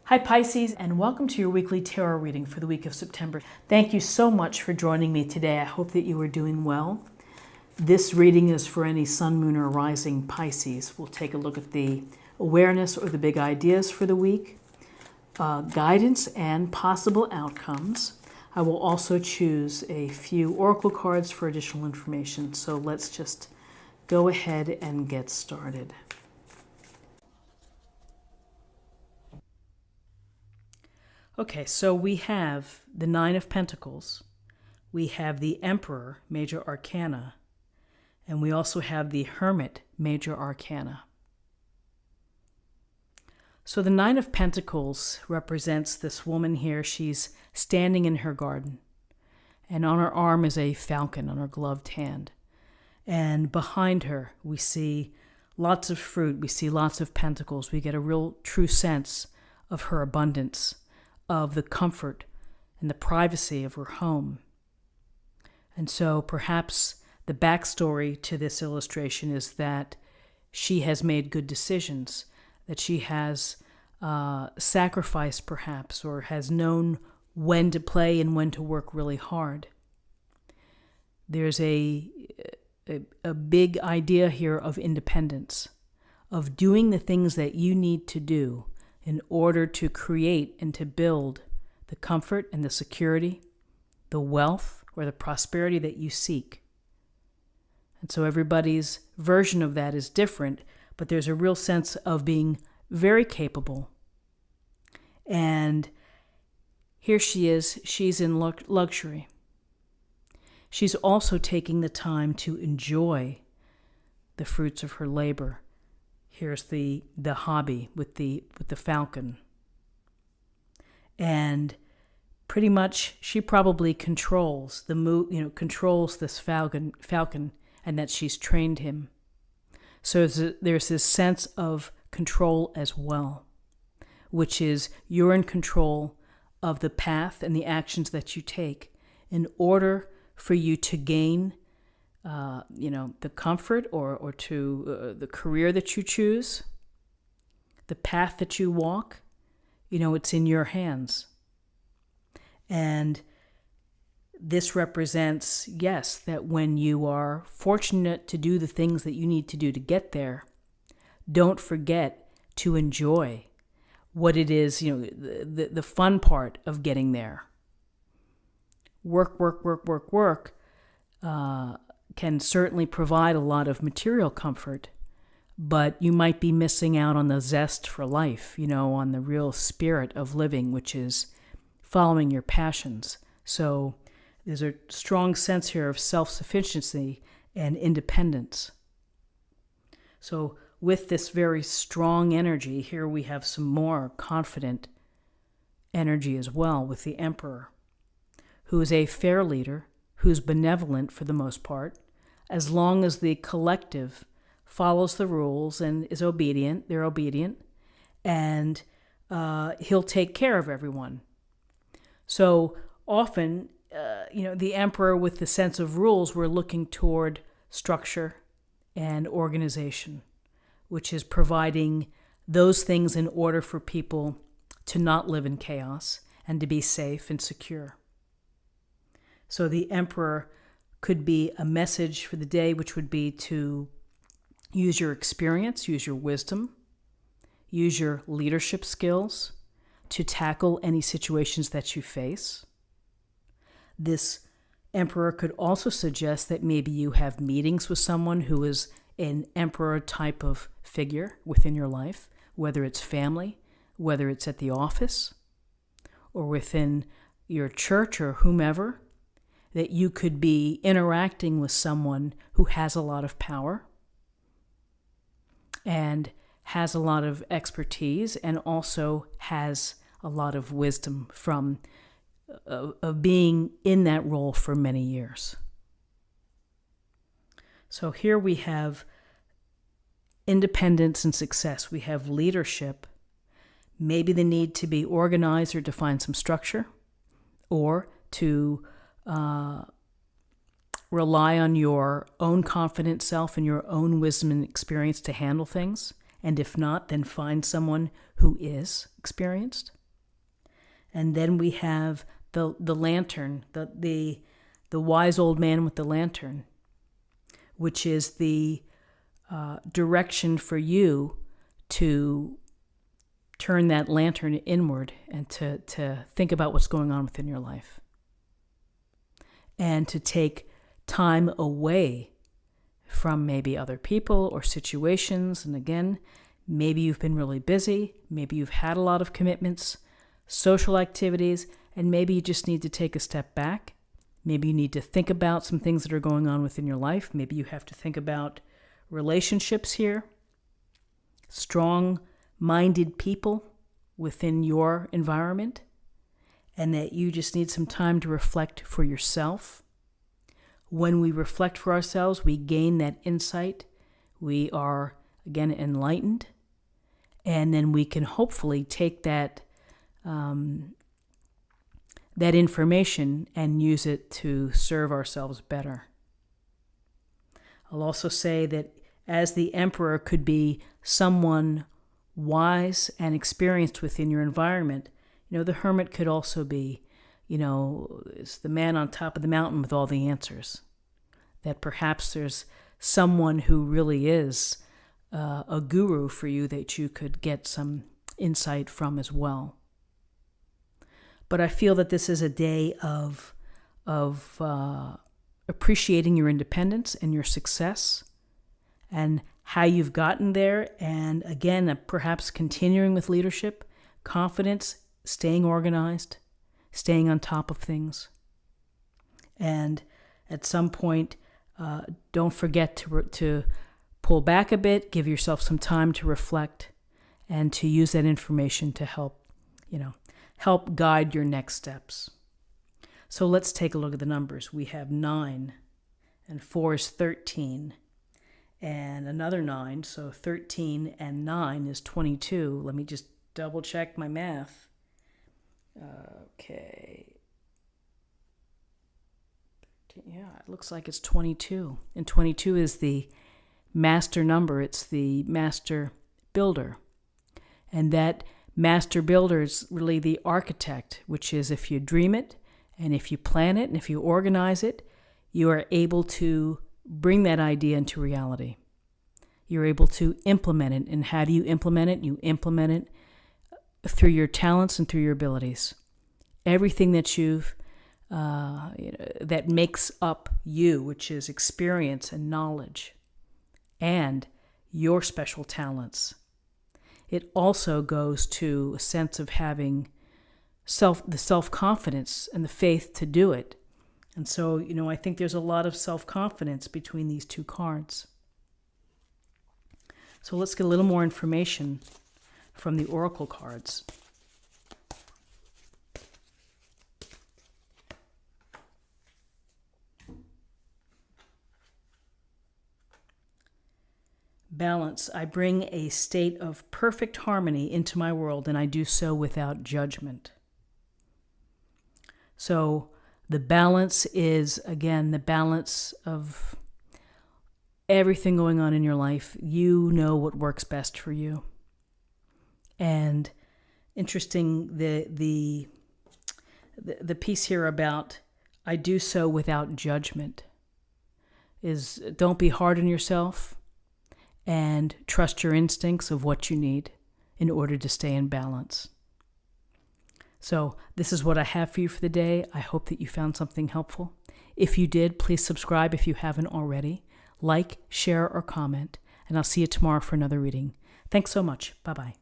Hi Pisces, and welcome to your weekly tarot reading for the week of September. Thank you so much for joining me today. I hope that you are doing well. This reading is for any sun, moon, or rising Pisces. We'll take a look at the awareness or the big ideas for the week, guidance and possible outcomes. I will also choose a few oracle cards for additional information. So let's just go ahead and get started. Okay, so we have the Nine of Pentacles, we have the Emperor, Major Arcana, and we also have the Hermit, Major Arcana. So the Nine of Pentacles represents this woman here. She's standing in her garden, and on her arm is a falcon on her gloved hand. And behind her, we see lots of fruit, we see lots of pentacles. We get a real true sense of her abundance, of the comfort and the privacy of her home. And so perhaps the backstory to this illustration is that she has made good decisions, that she has sacrificed perhaps, or has known when to play and when to work really hard. There's a big idea here of independence, of doing the things that you need to do in order to create and to build the comfort and the security, the wealth or the prosperity that you seek. And so everybody's version of that is different, but there's a real sense of being very capable. And here she is, she's in luxury. She's also taking the time to enjoy the fruits of her labor. Here's the hobby with the falcon. And pretty much she probably controls controls this falcon, and that she's trained him. So there's this sense of control as well, which is you're in control of the path and the actions that you take in order for you to gain the comfort or to the career that you choose, the path that you walk, it's in your hands. And this represents, yes, that when you are fortunate to do the things that you need to do to get there, don't forget to enjoy what it is, the fun part of getting there. Work can certainly provide a lot of material comfort, but you might be missing out on the zest for life, on the real spirit of living, which is following your passions. So there's a strong sense here of self-sufficiency and independence. So with this very strong energy, here we have some more confident energy as well with the Emperor, who is a fair leader, who's benevolent for the most part, as long as the collective follows the rules and is obedient, they're obedient, and he'll take care of everyone. So often, the Emperor with the sense of rules, we're looking toward structure and organization, which is providing those things in order for people to not live in chaos and to be safe and secure. So the Emperor could be a message for the day, which would be to use your experience, use your wisdom, use your leadership skills to tackle any situations that you face. This Emperor could also suggest that maybe you have meetings with someone who is an Emperor type of figure within your life, whether it's family, whether it's at the office, or within your church or whomever, that you could be interacting with someone who has a lot of power and has a lot of expertise and also has a lot of wisdom from being in that role for many years. So here we have independence and success. We have leadership, maybe the need to be organized or define some structure, or to rely on your own confident self and your own wisdom and experience to handle things. And if not, then find someone who is experienced. And then we have the lantern, the wise old man with the lantern, which is the direction for you to turn that lantern inward and to think about what's going on within your life. And to take time away from maybe other people or situations. And again, maybe you've been really busy. Maybe you've had a lot of commitments, social activities, and maybe you just need to take a step back. Maybe you need to think about some things that are going on within your life. Maybe you have to think about relationships here, strong-minded people within your environment, and that you just need some time to reflect for yourself. When we reflect for ourselves, we gain that insight. We are, again, enlightened. And then we can hopefully take that information and use it to serve ourselves better. I'll also say that as the Emperor could be someone wise and experienced within your environment, the Hermit could also be, is the man on top of the mountain with all the answers. That perhaps there's someone who really is a guru for you that you could get some insight from as well. But I feel that this is a day of appreciating your independence and your success and how you've gotten there. And again, perhaps continuing with leadership, confidence, staying organized, staying on top of things. And at some point, don't forget to pull back a bit, give yourself some time to reflect, and to use that information to help guide your next steps. So let's take a look at the numbers. We have 9, and 4 is 13, and another 9. So 13 and 9 is 22. Let me just double check my math. Okay. Yeah, it looks like it's 22. And 22 is the master number. It's the master builder. And that master builder is really the architect, which is if you dream it, and if you plan it, and if you organize it, you are able to bring that idea into reality. You're able to implement it. And how do you implement it? You implement it through your talents and through your abilities. Everything that that makes up you, which is experience and knowledge, and your special talents. It also goes to a sense of having the self-confidence and the faith to do it. And so, I think there's a lot of self-confidence between these two cards. So let's get a little more information from the oracle cards. Balance. I bring a state of perfect harmony into my world, and I do so without judgment. So the balance is, again, the balance of everything going on in your life. You know what works best for you. And interesting, the piece here about I do so without judgment is don't be hard on yourself and trust your instincts of what you need in order to stay in balance. So this is what I have for you for the day. I hope that you found something helpful. If you did, please subscribe if you haven't already. Like, share, or comment, and I'll see you tomorrow for another reading. Thanks so much. Bye-bye.